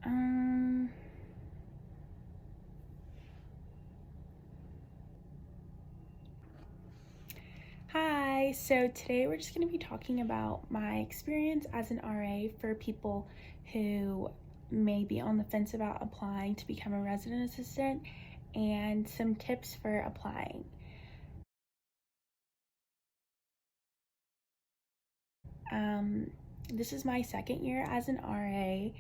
Um, Hi, so today we're just going to be talking about my experience as an RA for people who may be on the fence about applying to become a resident assistant and some tips for applying. This is my second year as an RA,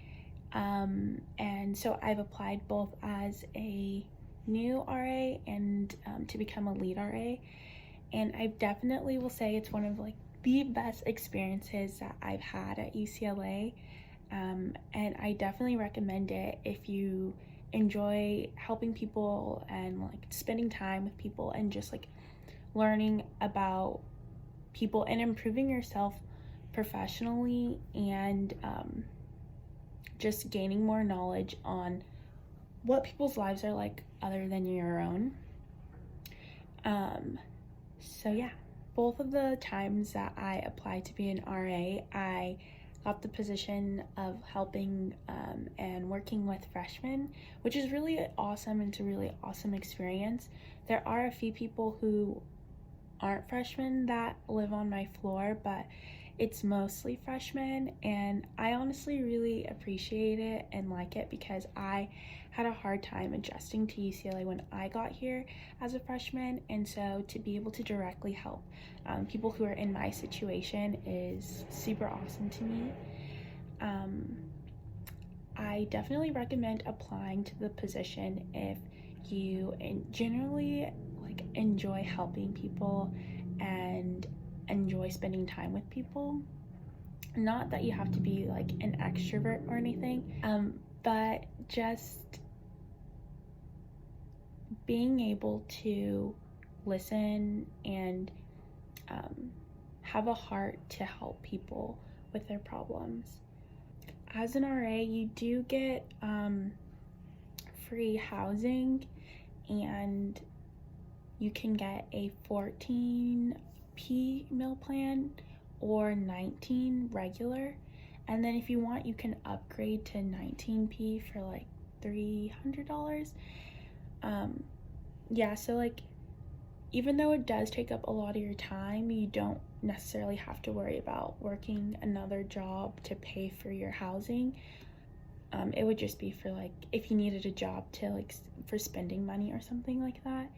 and so I've applied both as a new RA and to become a lead RA. And I definitely will say it's one of the best experiences that I've had at UCLA. And I definitely recommend it if you enjoy helping people and spending time with people and just learning about people and improving yourself professionally and just gaining more knowledge on what people's lives are like other than your own. So yeah, both of the times that I applied to be an RA, I got the position of helping and working with freshmen, which is really awesome. It's a really awesome experience. There are a few people who aren't freshmen that live on my floor, but it's mostly freshmen, and I honestly really appreciate it and like it because I had a hard time adjusting to UCLA when I got here as a freshman, and so to be able to directly help people who are in my situation is super awesome to me. I definitely recommend applying to the position if you generally enjoy helping people and enjoy spending time with people. Not that you have to be an extrovert or anything, but just being able to listen and have a heart to help people with their problems. As an RA, you do get free housing, and you can get a 14p meal plan or 19 regular, and then if you want you can upgrade to 19p for $300. Yeah, so even though it does take up a lot of your time, you don't necessarily have to worry about working another job to pay for your housing. It would just be for if you needed a job to for spending money or something like that.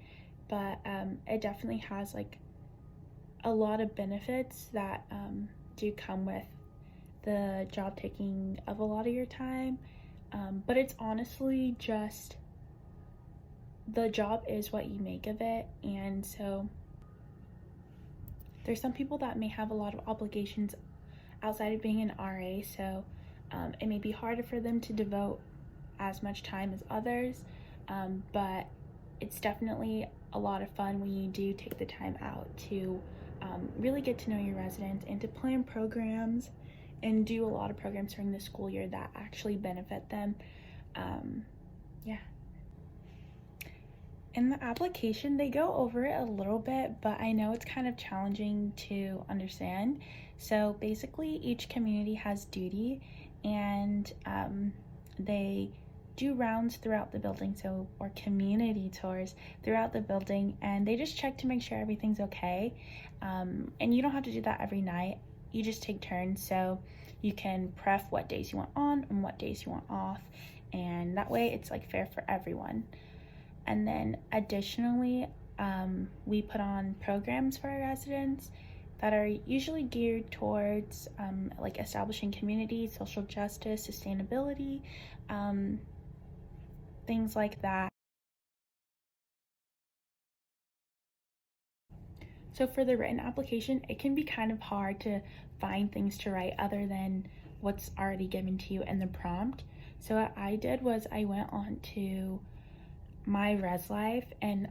But it definitely has a lot of benefits that do come with the job taking of a lot of your time. But it's honestly just the job is what you make of it, and so there's some people that may have a lot of obligations outside of being an RA, so it may be harder for them to devote as much time as others, but it's definitely a lot of fun when you do take the time out to really get to know your residents and to plan programs and do a lot of programs during the school year that actually benefit them. Yeah. In the application, they go over it a little bit, but I know it's kind of challenging to understand. So basically, each community has duty, and they do rounds throughout the building, or community tours throughout the building, and they just check to make sure everything's okay. And you don't have to do that every night. You just take turns, so you can pref what days you want on and what days you want off, and that way it's fair for everyone. And then additionally, we put on programs for our residents that are usually geared towards establishing community, social justice, sustainability, things like that. So for the written application, it can be kind of hard to find things to write other than what's already given to you in the prompt. So what I did was I went on to my res life, and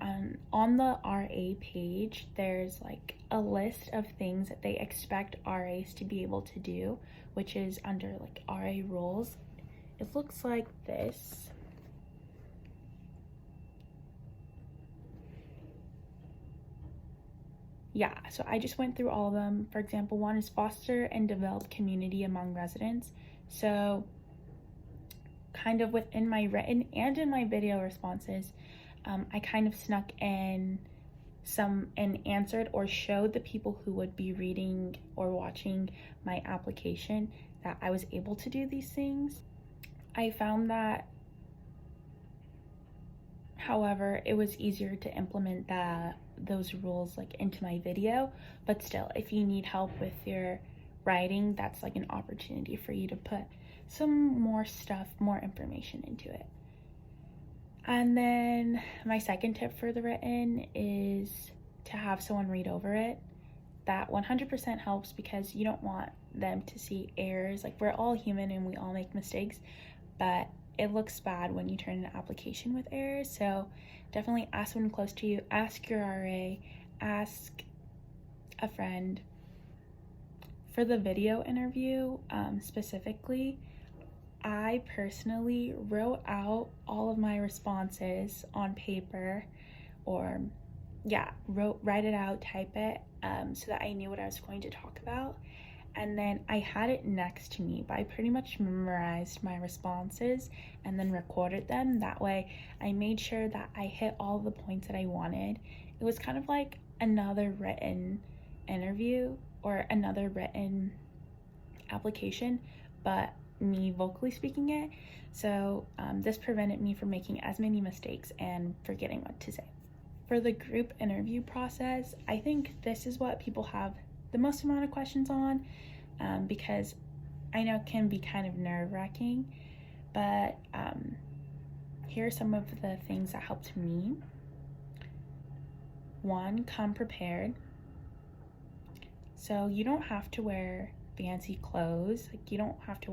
on the RA page there's a list of things that they expect RAs to be able to do, which is under RA roles. It looks like this. Yeah, so I just went through all of them. For example, one is foster and develop community among residents. So kind of within my written and in my video responses, I kind of snuck in some and answered or showed the people who would be reading or watching my application that I was able to do these things. I found that, however, it was easier to implement those rules like into my video, but still, if you need help with your writing, that's like an opportunity for you to put some more stuff, more information into it. And then my second tip for the written is to have someone read over it. That 100% helps because you don't want them to see errors. Like, we're all human and we all make mistakes, but it looks bad when you turn an application with errors. So definitely ask someone close to you, ask your RA, ask a friend. For the video interview specifically, I personally wrote out all of my responses on paper, or write it out, type it, so that I knew what I was going to talk about. And then I had it next to me, but I pretty much memorized my responses and then recorded them. That way I made sure that I hit all the points that I wanted. It was kind of like another written interview or another written application, but me vocally speaking it. So this prevented me from making as many mistakes and forgetting what to say. For the group interview process, I think this is what people have the most amount of questions on, because I know it can be kind of nerve-wracking, but here are some of the things that helped me. 1, come prepared. So you don't have to wear fancy clothes. Like, you don't have to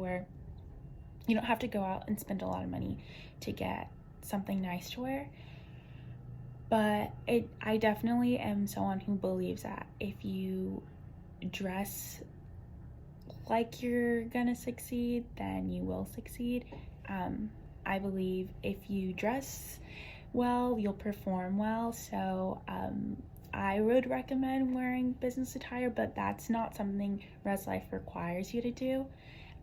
go out and spend a lot of money to get something nice to wear. But I definitely am someone who believes that if you dress like you're gonna succeed, then you will succeed. I believe if you dress well, you'll perform well. So I would recommend wearing business attire, but that's not something Res Life requires you to do.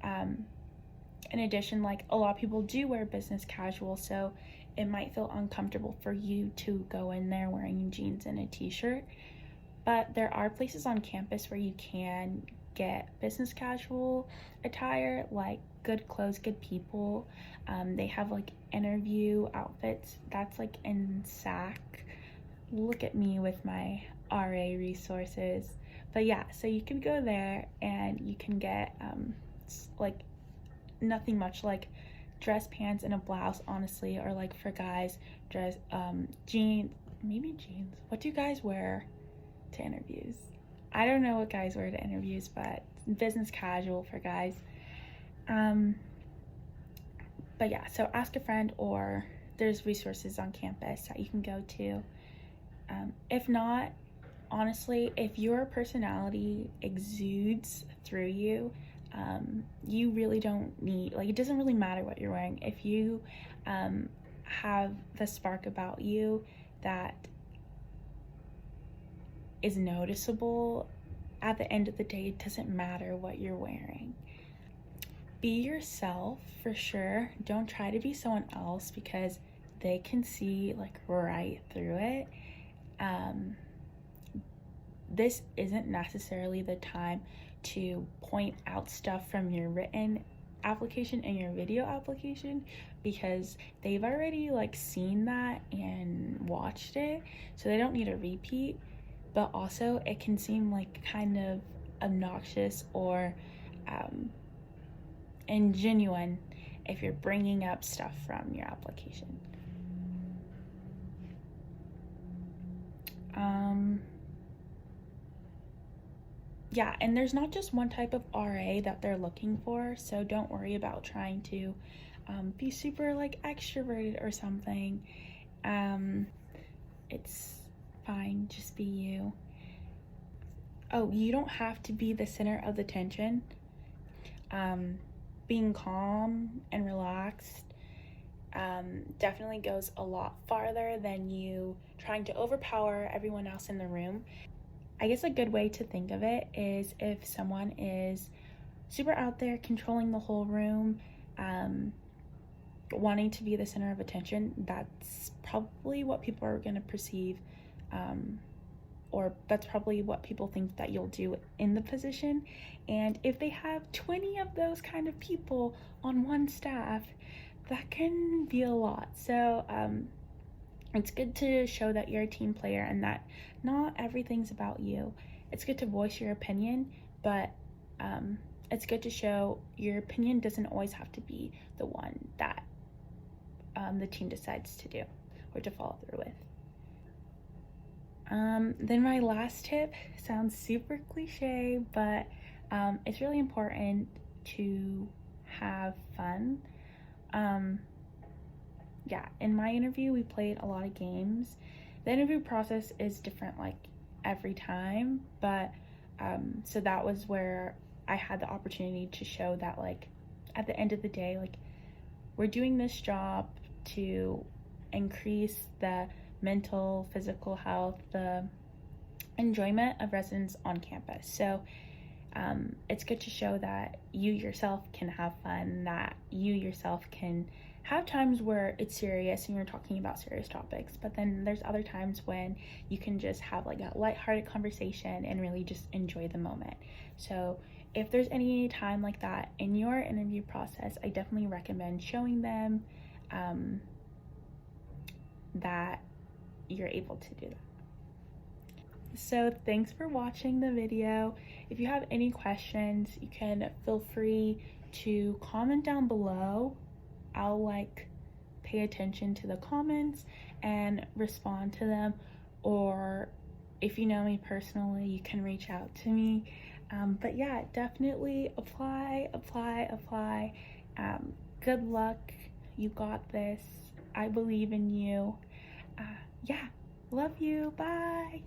In addition, like, a lot of people do wear business casual, so it might feel uncomfortable for you to go in there wearing jeans and a t-shirt. But there are places on campus where you can get business casual attire, like Good Clothes, Good People. They have like interview outfits. That's like in SAC. Look at me with my RA resources. But yeah, so you can go there and you can get like nothing much, like dress pants and a blouse, honestly, or like for guys, dress jeans. What do you guys wear to interviews? I don't know what guys wear to interviews, but business casual for guys. But yeah, so ask a friend, or there's resources on campus that you can go to. If not, honestly, if your personality exudes through you, you really don't need, like, it doesn't really matter what you're wearing. If you have the spark about you that is noticeable, at the end of the day, it doesn't matter what you're wearing. Be yourself, for sure. Don't try to be someone else, because they can see like right through it. This isn't necessarily the time to point out stuff from your written application and your video application, because they've already like seen that and watched it, so they don't need a repeat. But also, it can seem like kind of obnoxious or ingenuine if you're bringing up stuff from your application. Yeah, and there's not just one type of RA that they're looking for, so don't worry about trying to be super like extroverted or something. It's fine, just be you. Oh, you don't have to be the center of the attention. Being calm and relaxed definitely goes a lot farther than you trying to overpower everyone else in the room. I guess a good way to think of it is if someone is super out there controlling the whole room, wanting to be the center of attention, that's probably what people are going to perceive, or that's probably what people think that you'll do in the position. And if they have 20 of those kind of people on one staff, that can be a lot. So it's good to show that you're a team player and that not everything's about you. It's good to voice your opinion, but it's good to show your opinion doesn't always have to be the one that the team decides to do or to follow through with. Then my last tip sounds super cliche, but it's really important to have fun. Yeah, in my interview, we played a lot of games. The interview process is different like every time, but so that was where I had the opportunity to show that, like, at the end of the day, like, we're doing this job to increase the mental, physical health, the enjoyment of residents on campus. So it's good to show that you yourself can have fun, that you yourself can have times where it's serious and you're talking about serious topics, but then there's other times when you can just have like a lighthearted conversation and really just enjoy the moment. So if there's any time like that in your interview process, I definitely recommend showing them that you're able to do that. So thanks for watching the video. If you have any questions, you can feel free to comment down below. I'll pay attention to the comments and respond to them, or if you know me personally, you can reach out to me. But yeah, definitely apply. Good luck. You got this. I believe in you. Yeah, love you. Bye.